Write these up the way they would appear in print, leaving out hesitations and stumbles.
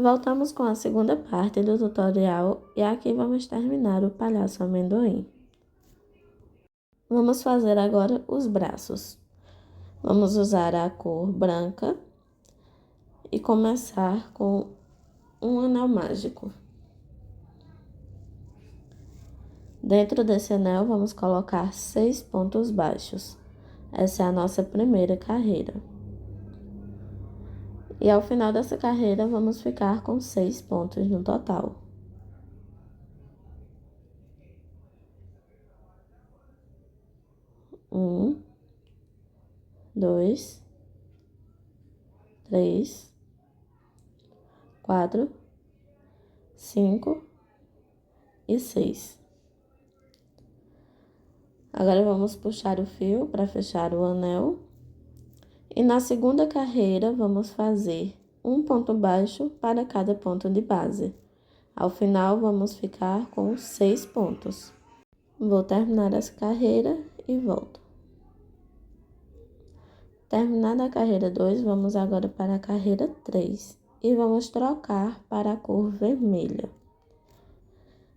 Voltamos com a segunda parte do tutorial e aqui vamos terminar o palhaço amendoim. Vamos fazer agora os braços. Vamos usar a cor branca e começar com um anel mágico. Dentro desse anel, vamos colocar 6 pontos baixos. Essa é a nossa primeira carreira. E ao final dessa carreira, vamos ficar com 6 pontos no total. Um, 2, 3, 4, 5 e 6. Agora vamos puxar o fio para fechar o anel. E na segunda carreira, vamos fazer um ponto baixo para cada ponto de base. Ao final, vamos ficar com 6 pontos. Vou terminar essa carreira e volto. Terminada a carreira 2, vamos agora para a carreira 3 e vamos trocar para a cor vermelha.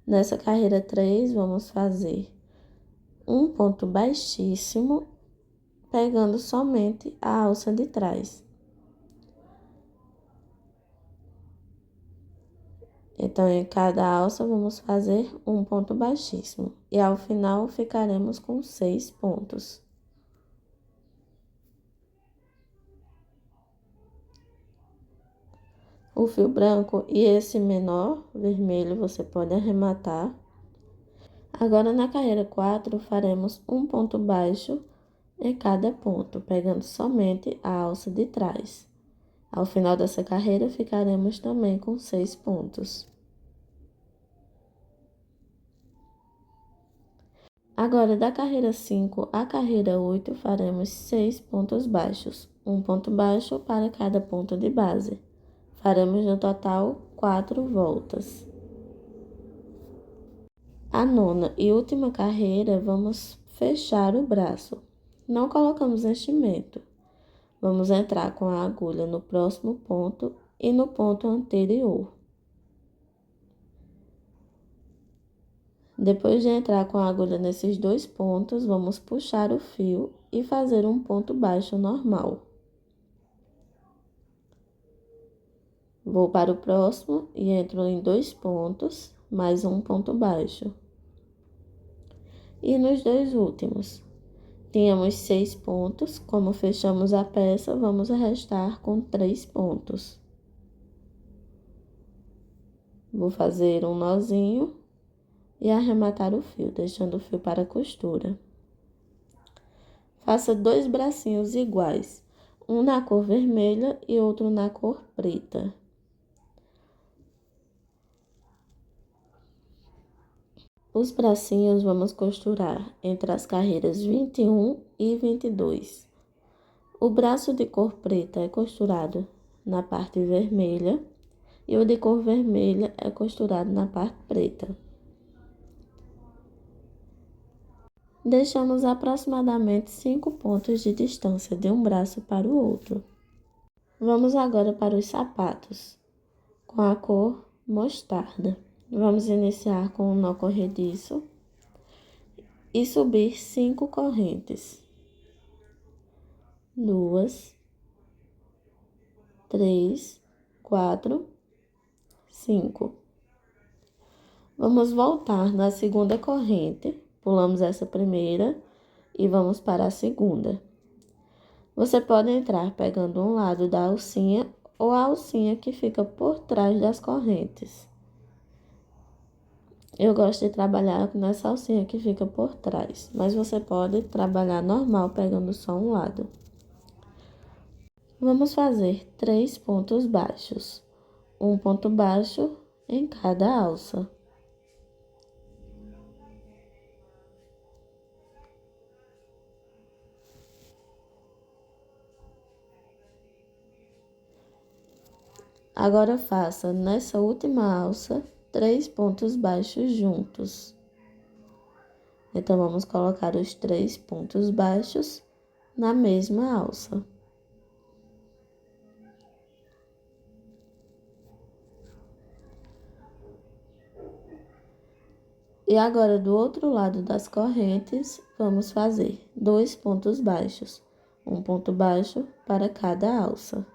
Nessa carreira 3, vamos fazer um ponto baixíssimo, pegando somente a alça de trás. Então, em cada alça, vamos fazer um ponto baixíssimo. E ao final, ficaremos com 6 pontos. O fio branco e esse menor, vermelho, você pode arrematar. Agora, na carreira 4, faremos um ponto baixo em cada ponto, pegando somente a alça de trás. Ao final dessa carreira, ficaremos também com 6 pontos. Agora, da carreira 5 à carreira 8, faremos 6 pontos baixos, um ponto baixo para cada ponto de base. Faremos no total 4 voltas. A nona e última carreira, vamos fechar o braço. Não colocamos enchimento. Vamos entrar com a agulha no próximo ponto e no ponto anterior. Depois de entrar com a agulha nesses 2 pontos, vamos puxar o fio e fazer um ponto baixo normal. Vou para o próximo e entro em 2 pontos, mais um ponto baixo. E nos 2 últimos, tínhamos 6 pontos, como fechamos a peça, vamos restar com 3 pontos. Vou fazer um nozinho e arrematar o fio, deixando o fio para a costura. Faça 2 bracinhos iguais, um na cor vermelha e outro na cor preta. Os bracinhos vamos costurar entre as carreiras 21 e 22. O braço de cor preta é costurado na parte vermelha e o de cor vermelha é costurado na parte preta. Deixamos aproximadamente 5 pontos de distância de um braço para o outro. Vamos agora para os sapatos, com a cor mostarda. Vamos iniciar com um nó corrediço e subir 5 correntes. 2, 3, 4, 5. Vamos voltar na segunda corrente, pulamos essa primeira e vamos para a segunda. Você pode entrar pegando um lado da alcinha ou a alcinha que fica por trás das correntes. Eu gosto de trabalhar nessa alcinha que fica por trás, mas você pode trabalhar normal pegando só um lado. Vamos fazer 3 pontos baixos, um ponto baixo em cada alça. Agora faça nessa última alça 3 pontos baixos juntos. Então, vamos colocar os 3 pontos baixos na mesma alça. E agora, do outro lado das correntes, vamos fazer 2 pontos baixos, um ponto baixo para cada alça.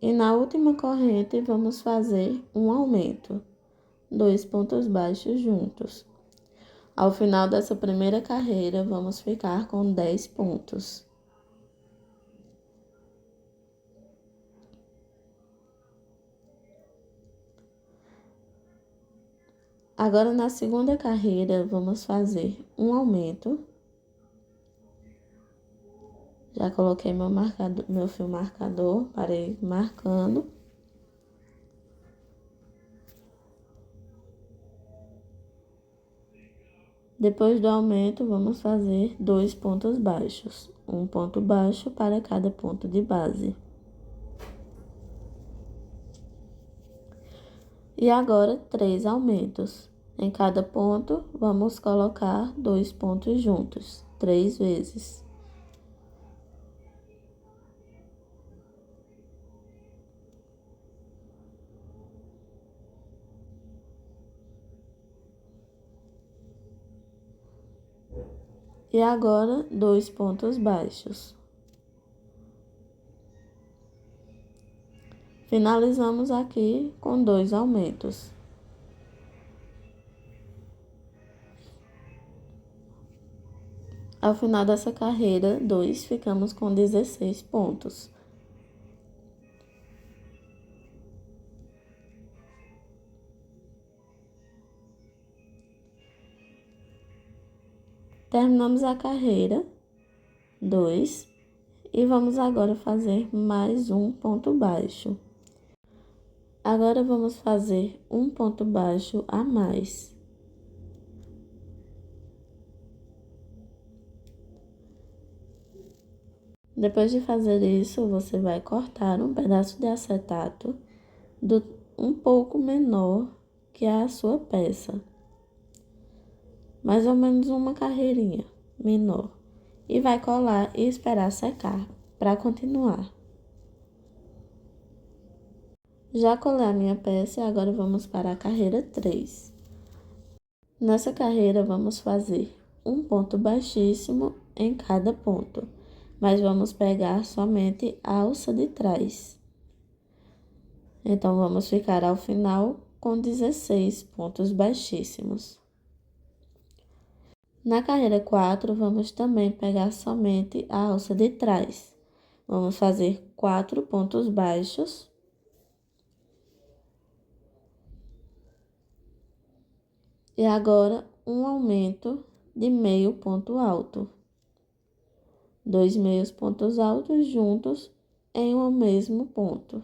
E na última corrente, vamos fazer um aumento, 2 pontos baixos juntos. Ao final dessa primeira carreira, vamos ficar com 10 pontos. Agora, na segunda carreira, vamos fazer um aumento. Já coloquei meu fio marcador, parei marcando. Depois do aumento, vamos fazer 2 pontos baixos, um ponto baixo para cada ponto de base. E agora, 3 aumentos. Em cada ponto, vamos colocar 2 pontos juntos, 3 vezes. E agora, 2 pontos baixos. Finalizamos aqui com 2 aumentos. Ao final dessa carreira 2, ficamos com 16 pontos. Terminamos a carreira 2 e vamos agora fazer mais um ponto baixo. Agora vamos fazer um ponto baixo a mais. Depois de fazer isso, você vai cortar um pedaço de acetato um pouco menor que a sua peça. Mais ou menos uma carreirinha menor. E vai colar e esperar secar para continuar. Já colei a minha peça e agora vamos para a carreira 3. Nessa carreira, vamos fazer um ponto baixíssimo em cada ponto, mas vamos pegar somente a alça de trás. Então, vamos ficar ao final com 16 pontos baixíssimos. Na carreira 4, vamos também pegar somente a alça de trás. Vamos fazer 4 pontos baixos. E agora, um aumento de meio ponto alto. 2 meios pontos altos juntos em um mesmo ponto.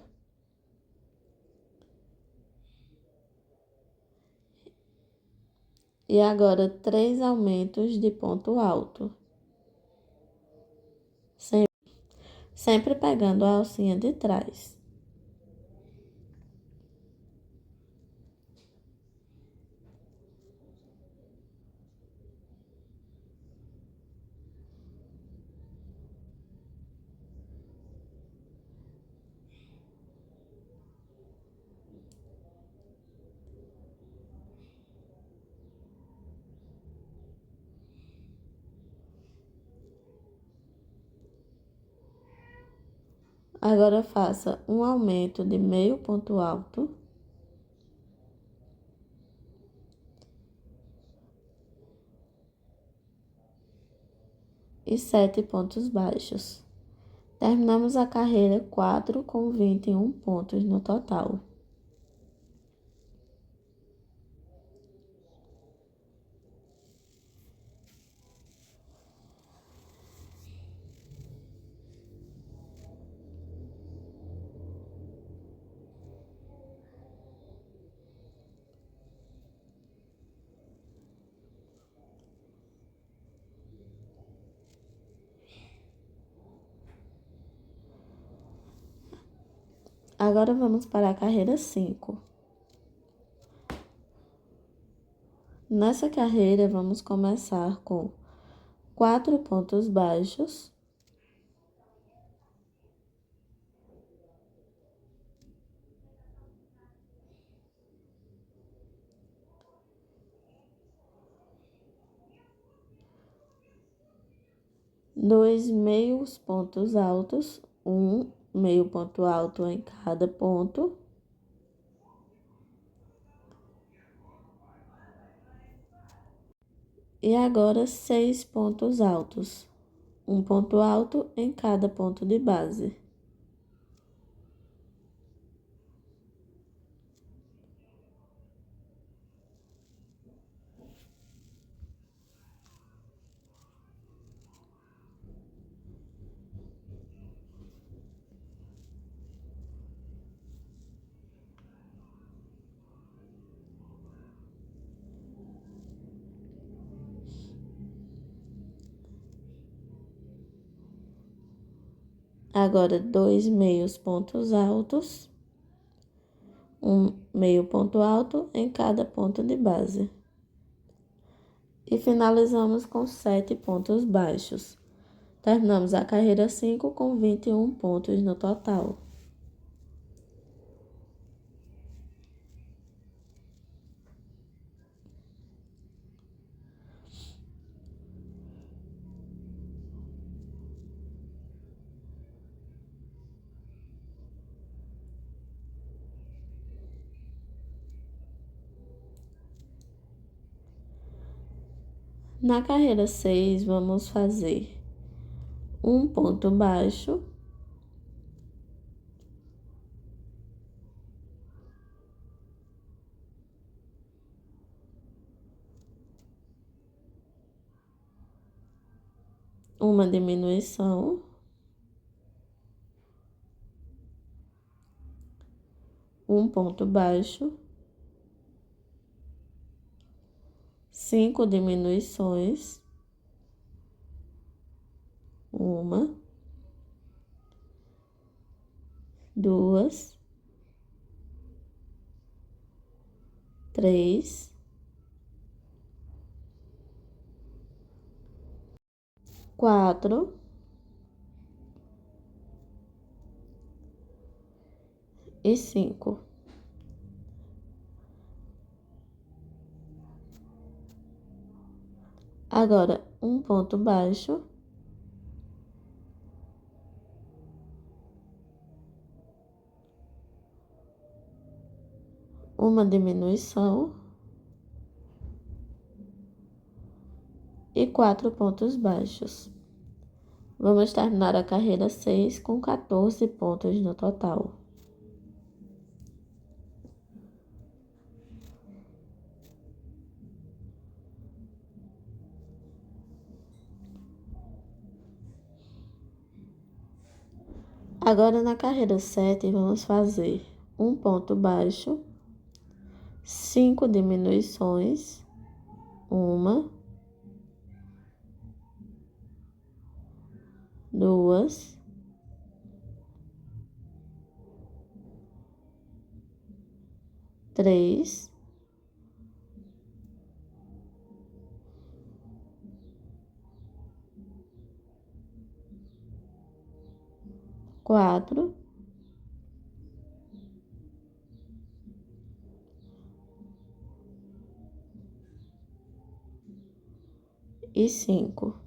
E agora, 3 aumentos de ponto alto. Sempre pegando a alcinha de trás. Agora, faça um aumento de meio ponto alto. E 7 pontos baixos. Terminamos a carreira 4 com 21 pontos no total. Agora vamos para a carreira 5. Nessa carreira, vamos começar com 4 pontos baixos, dois meios pontos altos, um meio ponto alto em cada ponto, e agora 6 pontos altos, um ponto alto em cada ponto de base. Agora, 2 meios pontos altos, um meio ponto alto em cada ponto de base. E finalizamos com 7 pontos baixos. Terminamos a carreira 5 com 21 pontos no total. Na carreira 6, vamos fazer um ponto baixo, uma diminuição, um ponto baixo, 5 diminuições, uma, duas, três, quatro e 5. Agora, um ponto baixo, uma diminuição e 4 pontos baixos. Vamos terminar a carreira 6 com 14 pontos no total. Agora, na carreira 7, vamos fazer um ponto baixo, 5 diminuições, uma, duas, três, quatro e 5.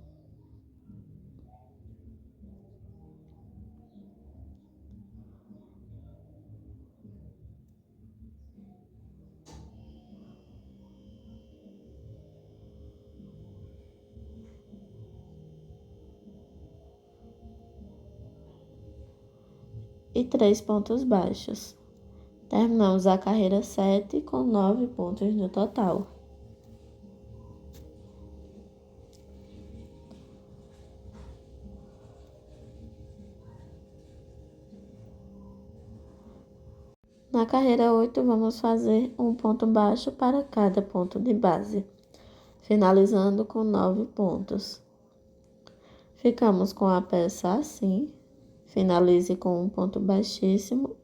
E 3 pontos baixos. Terminamos a carreira 7 com 9 pontos no total. Na carreira 8, vamos fazer um ponto baixo para cada ponto de base, finalizando com 9 pontos. Ficamos com a peça assim, finalize com um ponto baixíssimo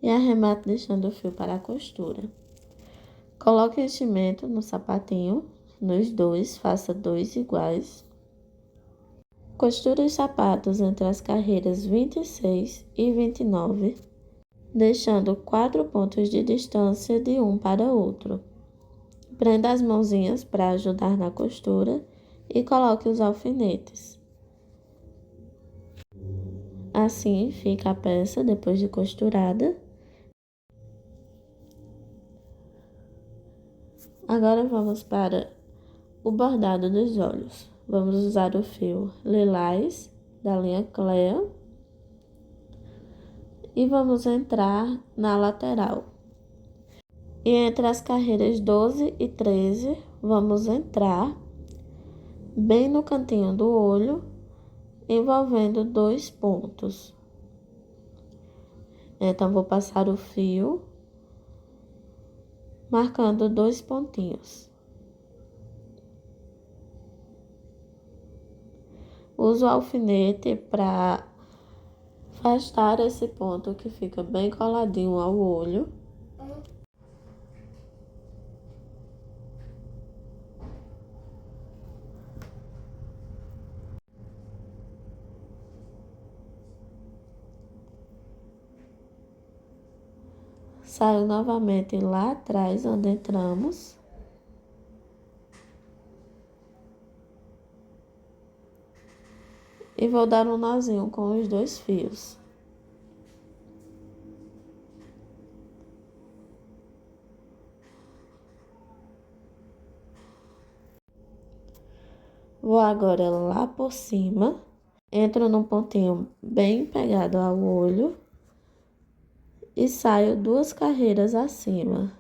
e arremate deixando o fio para a costura. Coloque o enchimento no sapatinho, nos dois, faça 2 iguais. Costure os sapatos entre as carreiras 26 e 29, deixando 4 pontos de distância de um para outro. Prenda as mãozinhas para ajudar na costura e coloque os alfinetes. Assim fica a peça depois de costurada. Agora vamos para o bordado dos olhos. Vamos usar o fio lilás da linha Clea e vamos entrar na lateral. E entre as carreiras 12 e 13, vamos entrar bem no cantinho do olho, envolvendo 2 pontos. Então, vou passar o fio, marcando 2 pontinhos. Uso o alfinete para afastar esse ponto que fica bem coladinho ao olho. Saio novamente lá atrás, onde entramos. E vou dar um nozinho com os 2 fios. Vou agora lá por cima, entro num pontinho bem pegado ao olho e saio 2 carreiras acima.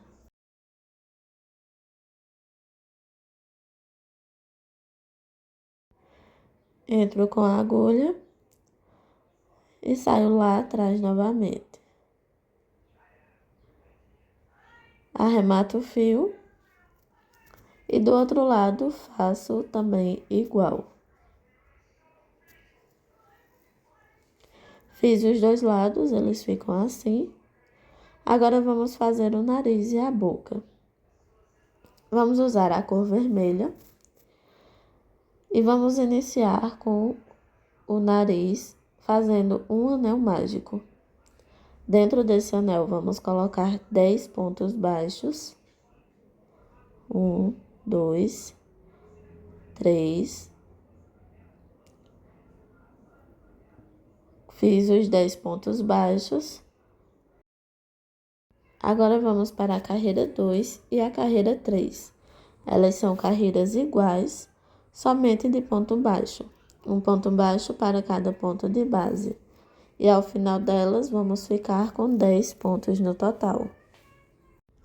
Entro com a agulha e saio lá atrás novamente. Arremato o fio e do outro lado faço também igual. Fiz os 2 lados, eles ficam assim. Agora vamos fazer o nariz e a boca. Vamos usar a cor vermelha e vamos iniciar com o nariz fazendo um anel mágico. Dentro desse anel vamos colocar 10 pontos baixos. 1, 2, 3. Fiz os 10 pontos baixos. Agora vamos para a carreira 2 e a carreira 3. Elas são carreiras iguais, somente de ponto baixo. Um ponto baixo para cada ponto de base. E ao final delas, vamos ficar com 10 pontos no total.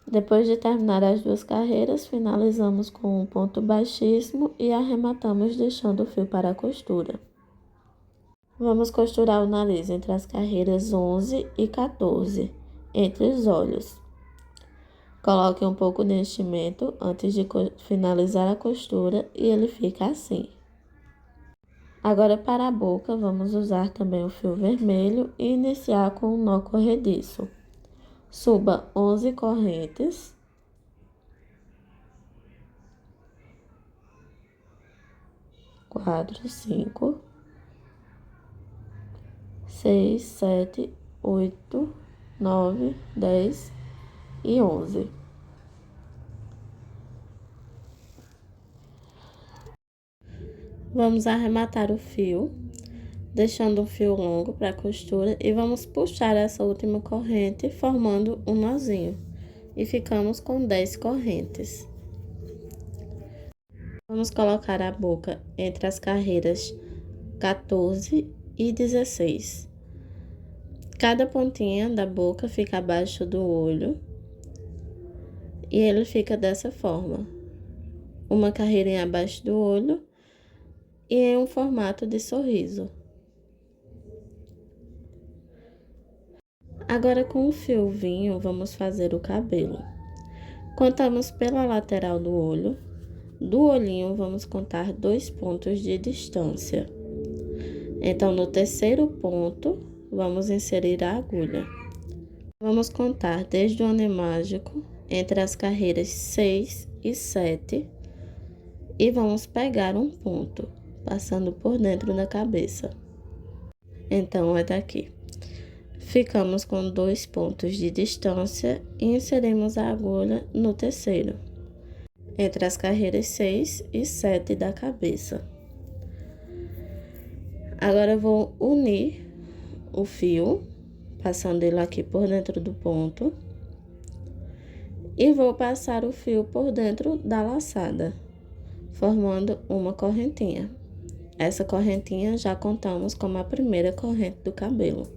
Depois de terminar as 2 carreiras, finalizamos com um ponto baixíssimo e arrematamos deixando o fio para a costura. Vamos costurar o nariz entre as carreiras 11 e 14, entre os olhos. Coloque um pouco de enchimento antes de finalizar a costura e ele fica assim. Agora, para a boca, vamos usar também o fio vermelho e iniciar com um nó corrediço. Suba 11 correntes. Quatro, 5, 6, 7, 8, 9, 10 e 11. Vamos arrematar o fio, deixando um fio longo para a costura e vamos puxar essa última corrente, formando um nozinho. E ficamos com 10 correntes. Vamos colocar a boca entre as carreiras 14 e 16. Cada pontinha da boca fica abaixo do olho e ele fica dessa forma. Uma carreirinha abaixo do olho e em um formato de sorriso. Agora, com o fio vinho, vamos fazer o cabelo. Contamos pela lateral do olho. Do olhinho, vamos contar 2 pontos de distância. Então, no terceiro ponto, vamos inserir a agulha. Vamos contar desde o anel mágico, entre as carreiras 6 e 7, e vamos pegar um ponto, passando por dentro da cabeça. Então, é daqui. Ficamos com 2 pontos de distância e inserimos a agulha no terceiro, entre as carreiras 6 e 7 da cabeça. Agora, eu vou unir o fio, passando ele aqui por dentro do ponto, e vou passar o fio por dentro da laçada, formando uma correntinha. Essa correntinha já contamos como a primeira corrente do cabelo.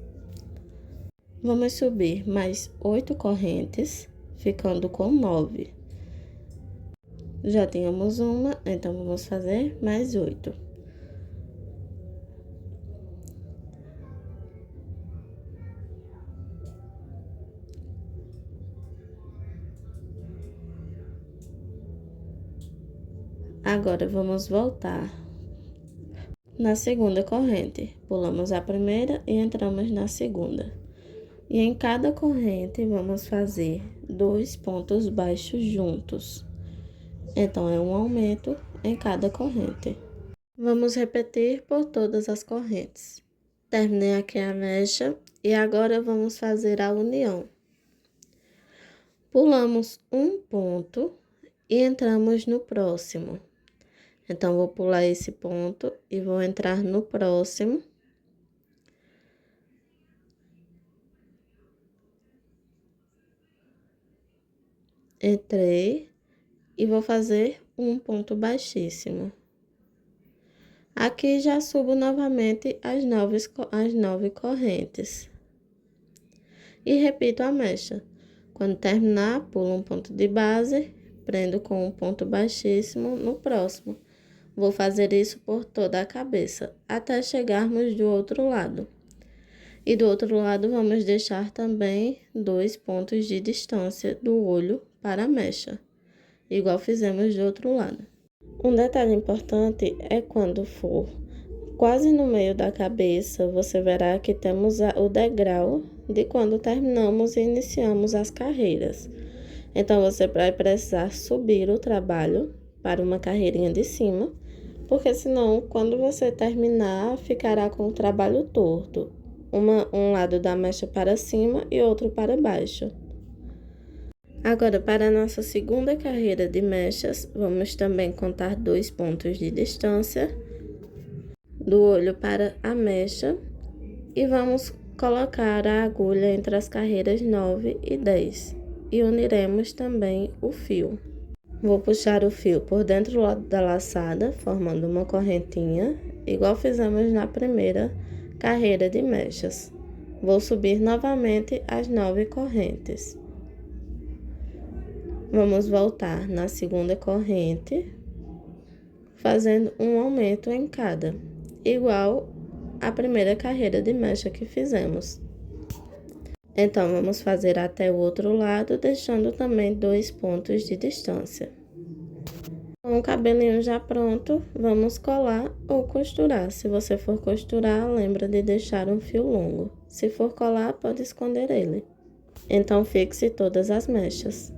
Vamos subir mais 8 correntes, ficando com 9. Já tínhamos uma, então vamos fazer mais 8. Agora, vamos voltar na segunda corrente. Pulamos a primeira e entramos na segunda. E em cada corrente, vamos fazer 2 pontos baixos juntos. Então, é um aumento em cada corrente. Vamos repetir por todas as correntes. Terminei aqui a mecha e agora vamos fazer a união. Pulamos um ponto e entramos no próximo. Então, vou pular esse ponto e vou entrar no próximo. Entrei e vou fazer um ponto baixíssimo. Aqui já subo novamente as 9 correntes. E repito a mecha. Quando terminar, pulo um ponto de base, prendo com um ponto baixíssimo no próximo. Vou fazer isso por toda a cabeça, até chegarmos do outro lado. E do outro lado, vamos deixar também 2 pontos de distância do olho para a mecha, igual fizemos do outro lado. Um detalhe importante é quando for quase no meio da cabeça, você verá que temos o degrau de quando terminamos e iniciamos as carreiras. Então, você vai precisar subir o trabalho para uma carreirinha de cima, porque senão, quando você terminar, ficará com o trabalho torto. Um lado da mecha para cima e outro para baixo. Agora, para a nossa segunda carreira de mechas, vamos também contar 2 pontos de distância do olho para a mecha e vamos colocar a agulha entre as carreiras 9 e 10 e uniremos também o fio. Vou puxar o fio por dentro da laçada, formando uma correntinha, igual fizemos na primeira carreira de mechas. Vou subir novamente as 9 correntes. Vamos voltar na segunda corrente, fazendo um aumento em cada, igual a primeira carreira de mecha que fizemos. Então, vamos fazer até o outro lado, deixando também 2 pontos de distância. Com o cabelinho já pronto, vamos colar ou costurar. Se você for costurar, lembra de deixar um fio longo. Se for colar, pode esconder ele. Então, fixe todas as mechas.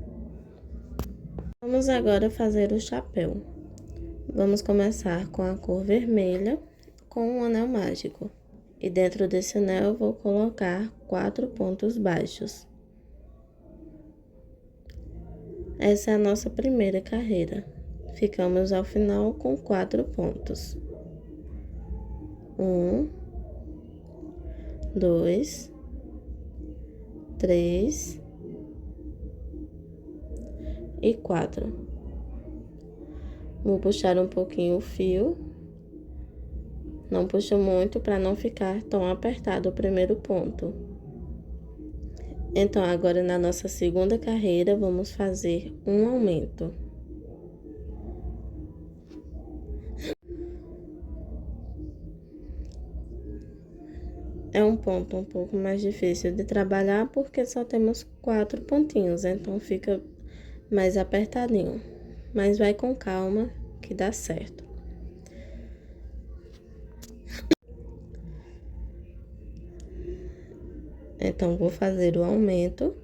Vamos agora fazer o chapéu. Vamos começar com a cor vermelha, com um anel mágico. E dentro desse anel, eu vou colocar 4 pontos baixos. Essa é a nossa primeira carreira. Ficamos ao final com 4 pontos. 1, 2, 3 e 4. Vou puxar um pouquinho o fio. Não puxo muito para não ficar tão apertado o primeiro ponto. Então, agora na nossa segunda carreira, vamos fazer um aumento. É um ponto um pouco mais difícil de trabalhar porque só temos 4 pontinhos, então fica mais apertadinho. Mas vai com calma que dá certo. Então, vou fazer o aumento.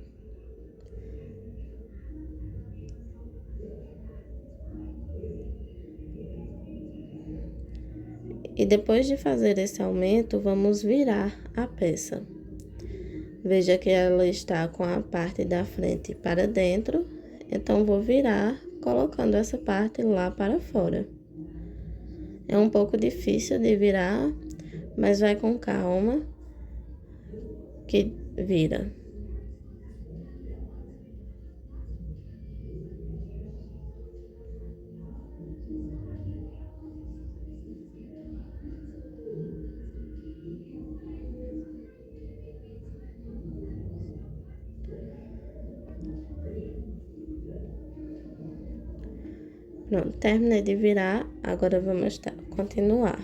E depois de fazer esse aumento, vamos virar a peça. Veja que ela está com a parte da frente para dentro, então vou virar colocando essa parte lá para fora. É um pouco difícil de virar, mas vai com calma que vira. Pronto, terminei de virar, agora vamos continuar.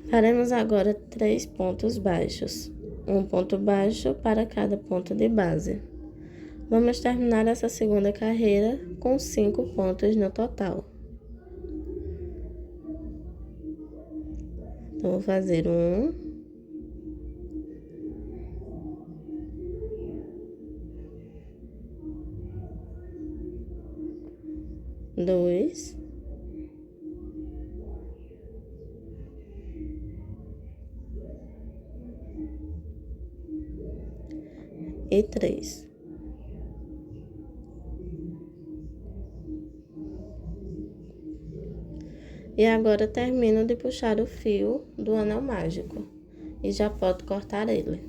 Faremos agora 3 pontos baixos, um ponto baixo para cada ponto de base. Vamos terminar essa segunda carreira com 5 pontos no total. Então, vou fazer 1, 2, e 3. E agora termino de puxar o fio do anel mágico e já pode cortar ele.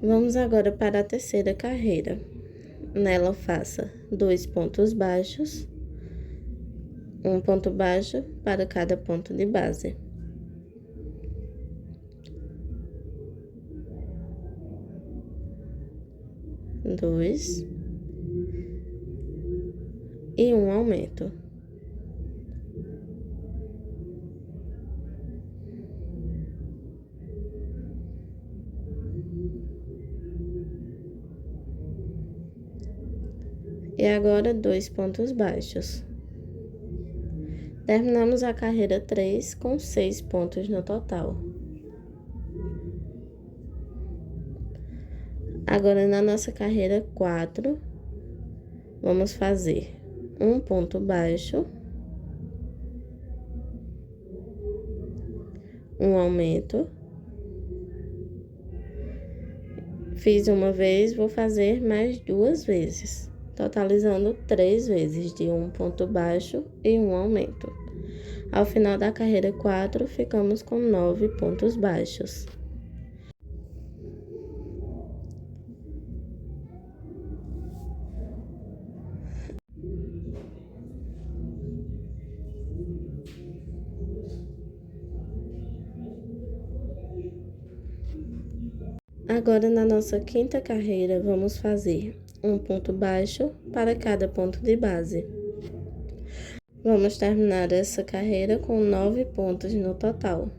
Vamos agora para a terceira carreira. Nela faça 2 pontos baixos, um ponto baixo para cada ponto de base. Dois e um aumento. E agora 2 pontos baixos. Terminamos a carreira 3 com 6 pontos no total. Agora, na nossa carreira 4, vamos fazer um ponto baixo, um aumento. Fiz uma vez, vou fazer mais 2 vezes, totalizando 3 vezes de um ponto baixo e um aumento. Ao final da carreira 4, ficamos com 9 pontos baixos. Agora, na nossa quinta carreira, vamos fazer um ponto baixo para cada ponto de base. Vamos terminar essa carreira com 9 pontos no total.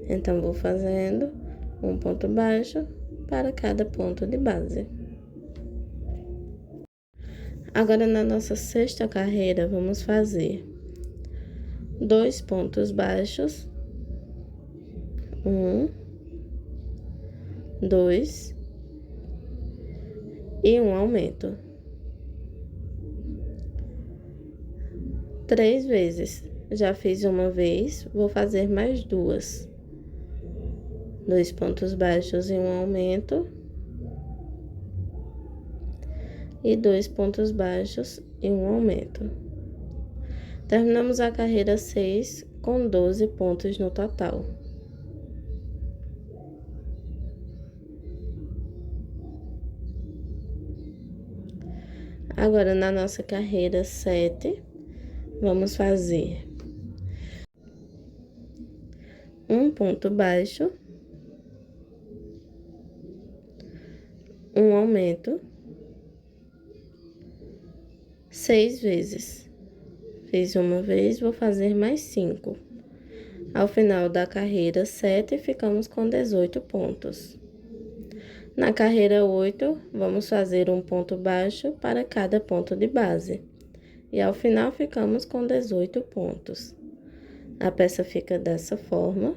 Então, vou fazendo um ponto baixo para cada ponto de base. Agora, na nossa sexta carreira, vamos fazer 2 pontos baixos, 1, 2 e um aumento. 3 vezes. Já fiz uma vez, vou fazer mais 2. 2 pontos baixos e um aumento. E 2 pontos baixos e um aumento. Terminamos a carreira 6 com 12 pontos no total. Agora, na nossa carreira 7, vamos fazer um ponto baixo, um aumento, 6 vezes. Fiz uma vez, vou fazer mais 5. Ao final da carreira 7, ficamos com 18 pontos. Na carreira 8, vamos fazer um ponto baixo para cada ponto de base. e ao final ficamos com 18 pontos. A peça fica dessa forma.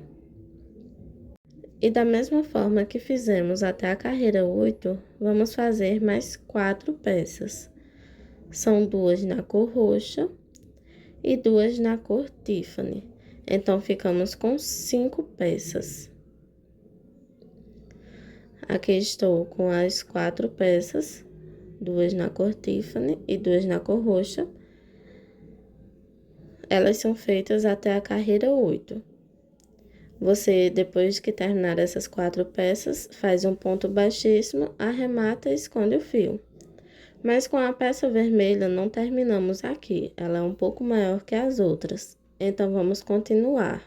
E da mesma forma que fizemos até a carreira 8, vamos fazer mais 4 peças. São 2 na cor roxa e 2 na cor Tiffany. Então, ficamos com 5 peças. Aqui estou com as 4 peças, 2 na cor Tiffany e 2 na cor roxa. Elas são feitas até a carreira 8. Você, depois que terminar essas 4 peças, faz um ponto baixíssimo, arremata e esconde o fio. Mas com a peça vermelha não terminamos aqui, ela é um pouco maior que as outras. Então, vamos continuar.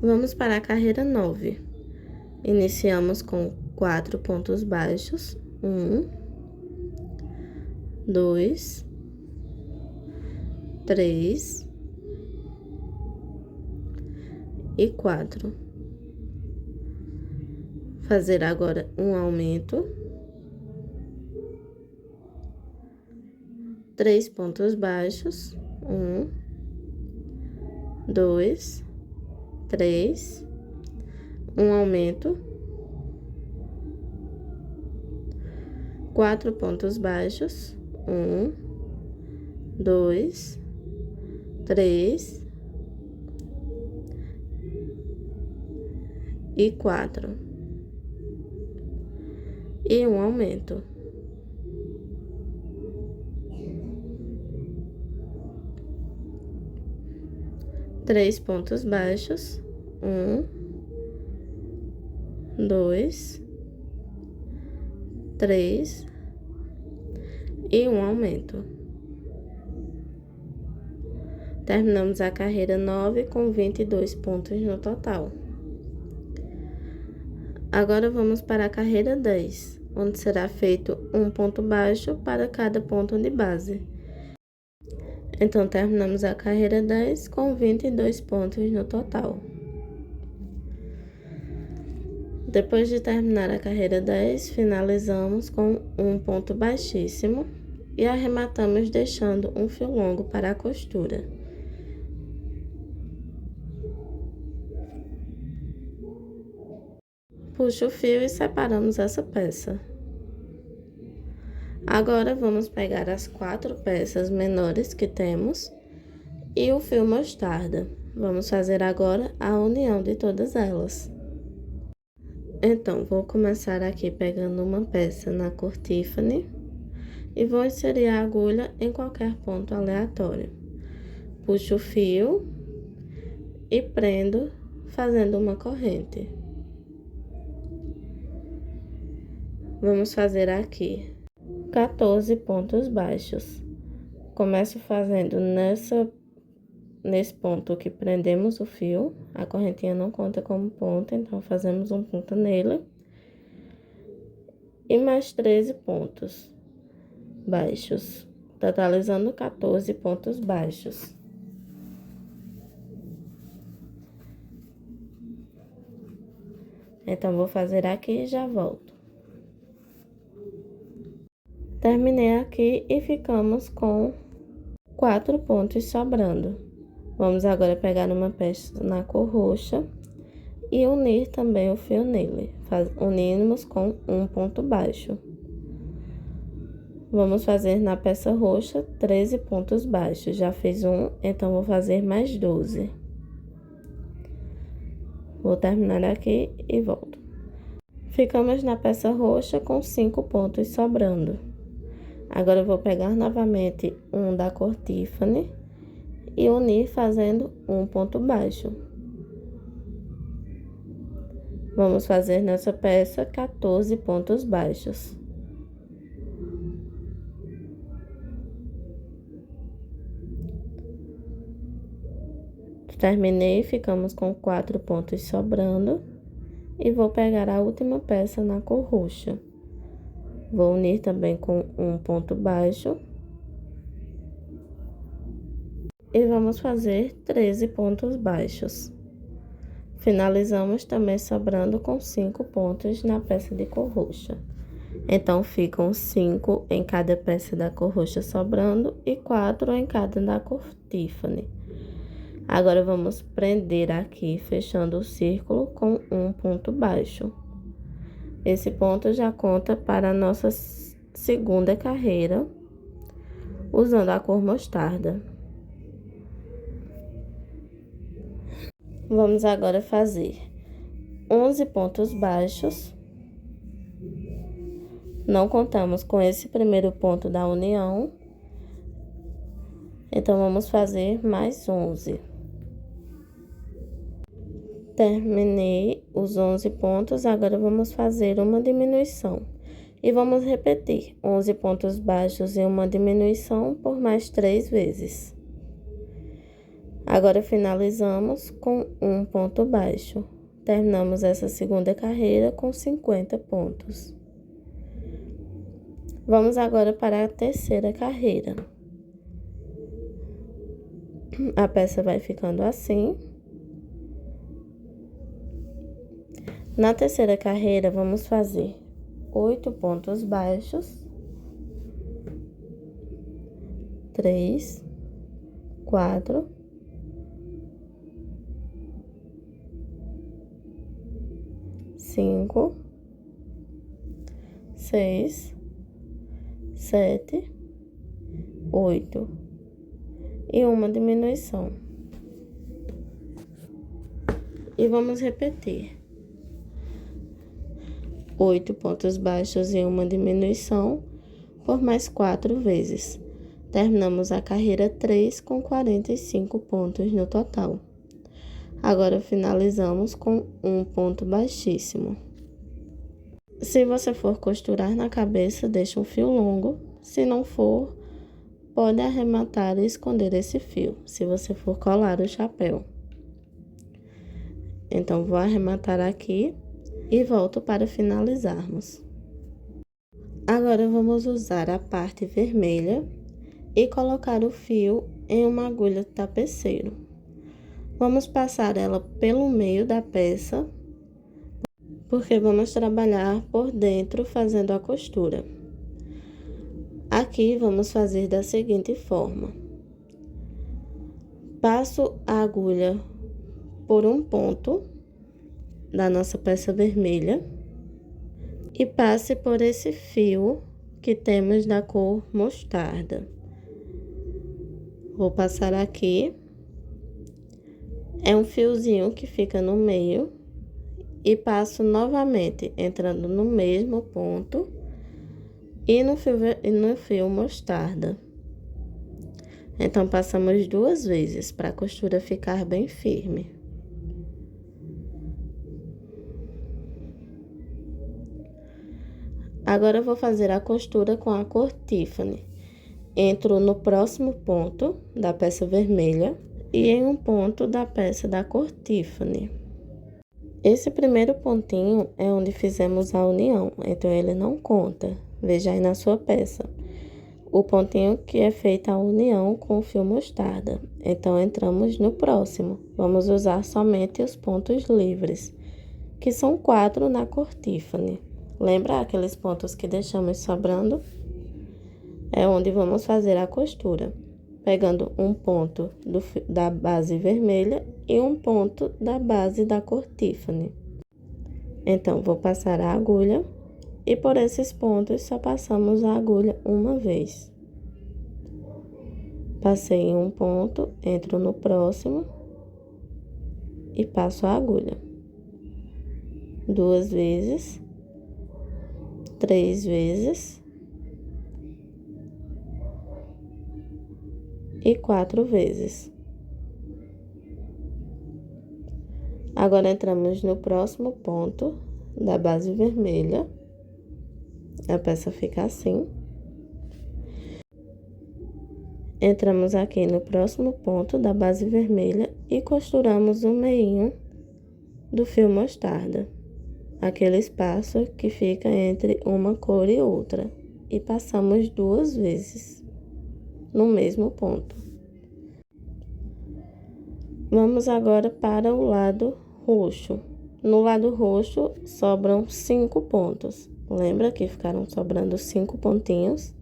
Vamos para a carreira 9. Iniciamos com 4 pontos baixos. 1, 2, 3 e 4. Fazer agora um aumento. 3 pontos baixos. 1, 2, 3. Um aumento. 4 pontos baixos. 1, 2, 3 e 4. E um aumento. 3 pontos baixos. 1, 2, 3 e um aumento. Terminamos a carreira 9 com 22 pontos no total. Agora vamos para a carreira 10, onde será feito um ponto baixo para cada ponto de base. Então, terminamos a carreira 10 com 22 pontos no total. Depois de terminar a carreira 10, finalizamos com um ponto baixíssimo e arrematamos deixando um fio longo para a costura. Puxa o fio e separamos essa peça. Agora, vamos pegar as 4 peças menores que temos e o fio mostarda. Vamos fazer agora a união de todas elas. Então, vou começar aqui pegando uma peça na cor Tiffany e vou inserir a agulha em qualquer ponto aleatório. Puxo o fio e prendo fazendo uma corrente. Vamos fazer aqui 14 pontos baixos. Começo fazendo nesse ponto que prendemos o fio. A correntinha não conta como ponto, então fazemos um ponto nele. E mais 13 pontos baixos, totalizando 14 pontos baixos. Então, vou fazer aqui e já volto. Terminei aqui e ficamos com 4 pontos sobrando. Vamos agora pegar uma peça na cor roxa e unir também o fio nele. Unimos com um ponto baixo. Vamos fazer na peça roxa 13 pontos baixos. Já fiz um, então vou fazer mais 12. Vou terminar aqui e volto. Ficamos na peça roxa com 5 pontos sobrando. Agora, eu vou pegar novamente um da cor Tiffany e unir fazendo um ponto baixo. Vamos fazer nessa peça 14 pontos baixos. Terminei, ficamos com 4 pontos sobrando e vou pegar a última peça na cor roxa. Vou unir também com um ponto baixo. E vamos fazer 13 pontos baixos. Finalizamos também sobrando com 5 pontos na peça de cor roxa. Então, ficam 5 em cada peça da cor roxa sobrando e 4 em cada da cor Tiffany. Agora, vamos prender aqui, fechando o círculo com um ponto baixo. Esse ponto já conta para a nossa segunda carreira, usando a cor mostarda. Vamos agora fazer 11 pontos baixos. Não contamos com esse primeiro ponto da união, então vamos fazer mais 11. Terminei os 11 pontos, agora vamos fazer uma diminuição. E vamos repetir 11 pontos baixos e uma diminuição por mais 3 vezes. Agora, finalizamos com um ponto baixo. Terminamos essa segunda carreira com 50 pontos. Vamos agora para a terceira carreira. A peça vai ficando assim. Na terceira carreira, vamos fazer 8 pontos baixos. 3, 4, 5, 6, 7, 8 e uma diminuição. E vamos repetir 8 pontos baixos e uma diminuição por mais 4 vezes. Terminamos a carreira 3 com 45 pontos no total. Agora, finalizamos com um ponto baixíssimo. Se você for costurar na cabeça, deixe um fio longo. Se não for, pode arrematar e esconder esse fio, se você for colar o chapéu. Então, vou arrematar aqui e volto para finalizarmos. Agora, vamos usar a parte vermelha e colocar o fio em uma agulha de tapeceiro. Vamos passar ela pelo meio da peça, porque vamos trabalhar por dentro fazendo a costura. Aqui, vamos fazer da seguinte forma. Passo a agulha por um ponto da nossa peça vermelha e passe por esse fio que temos da cor mostarda. Vou passar aqui. É um fiozinho que fica no meio e passo novamente, entrando no mesmo ponto e no fio mostarda. Então, passamos 2 vezes para a costura ficar bem firme. Agora, eu vou fazer a costura com a cor Tiffany. Entro no próximo ponto da peça vermelha e em um ponto da peça da cor Tiffany. Esse primeiro pontinho é onde fizemos a união, então ele não conta. Veja aí na sua peça. O pontinho que é feita a união com o fio mostarda. Então, entramos no próximo. Vamos usar somente os pontos livres, que são 4 na cor Tiffany. Lembra aqueles pontos que deixamos sobrando? É onde vamos fazer a costura, pegando um ponto da base vermelha e um ponto da base da cor Tiffany. Então, vou passar a agulha e por esses pontos só passamos a agulha uma vez. Passei em um ponto, entro no próximo e passo a agulha. 2 vezes, 3 vezes e 4 vezes. Agora, entramos no próximo ponto da base vermelha. A peça fica assim. Entramos aqui no próximo ponto da base vermelha e costuramos o meinho do fio mostarda. Aquele espaço que fica entre uma cor e outra. E passamos 2 vezes no mesmo ponto. Vamos agora para o lado roxo. No lado roxo, sobram 5 pontos. Lembra que ficaram sobrando 5 pontinhos?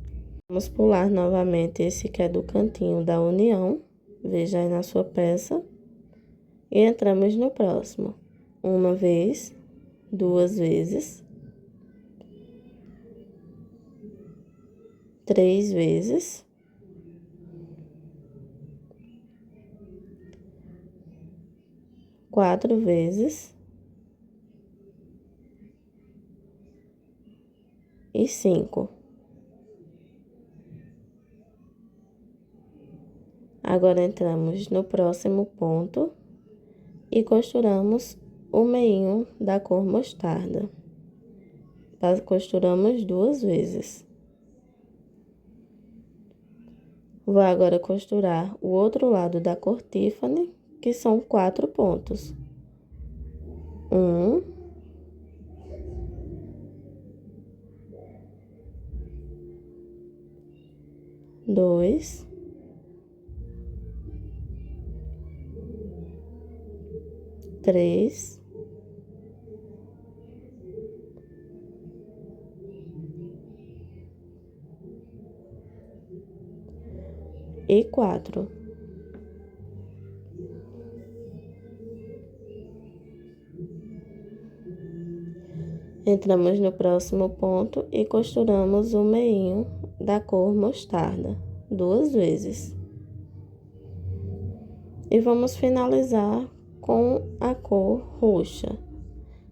Vamos pular novamente esse que é do cantinho da união. Veja aí na sua peça. E entramos no próximo. Uma vez, 2 vezes, 3 vezes, 4 vezes e 5. Agora entramos no próximo ponto e costuramos o meinho da cor mostarda. Costuramos 2 vezes. Vou agora costurar o outro lado da cor Tiffany, que são 4 pontos. 1, 2, 3, 4. Entramos no próximo ponto e costuramos o meinho da cor mostarda 2 vezes. E vamos finalizar com a cor roxa,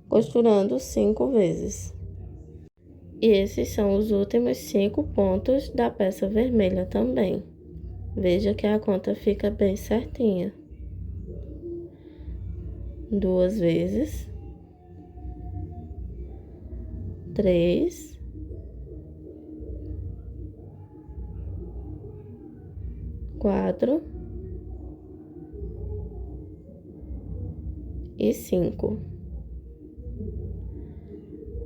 costurando 5 vezes. E esses são os últimos 5 pontos da peça vermelha também. Veja que a conta fica bem certinha. 2 vezes. 3. 4. E 5.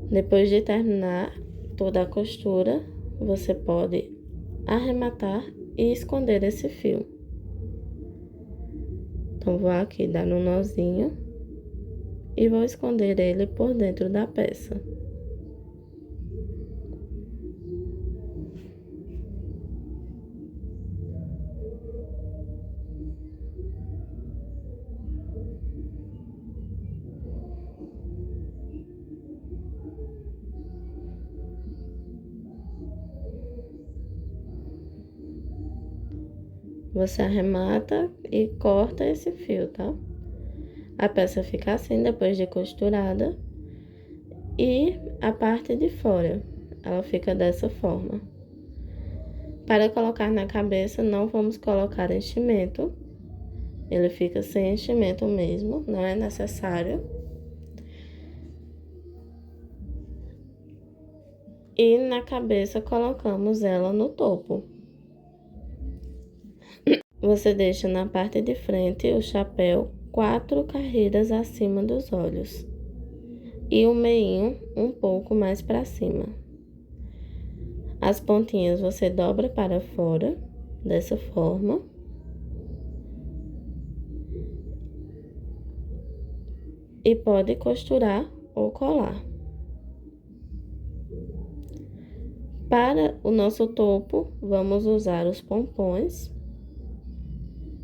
Depois de terminar toda a costura, você pode arrematar e esconder esse fio. Então, vou aqui dar um nozinho e vou esconder ele por dentro da peça. Você arremata e corta esse fio, tá? A peça fica assim depois de costurada. E a parte de fora, ela fica dessa forma. Para colocar na cabeça, não vamos colocar enchimento. Ele fica sem enchimento mesmo, não é necessário. E na cabeça colocamos ela no topo. Você deixa na parte de frente o chapéu 4 carreiras acima dos olhos e o meinho um pouco mais para cima. As pontinhas você dobra para fora, dessa forma. E pode costurar ou colar. Para o nosso topo, vamos usar os pompons.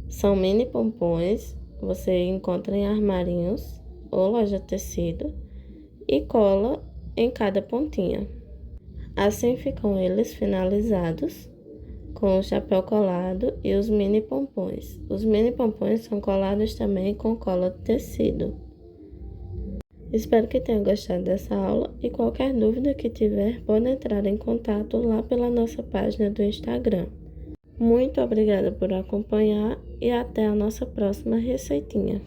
São mini pompons, você encontra em armarinhos ou loja de tecido e cola em cada pontinha. Assim ficam eles finalizados com o chapéu colado e os mini pompons. Os mini pompons são colados também com cola de tecido. Espero que tenha gostado dessa aula e qualquer dúvida que tiver, pode entrar em contato lá pela nossa página do Instagram. Muito obrigada por acompanhar e até a nossa próxima receitinha.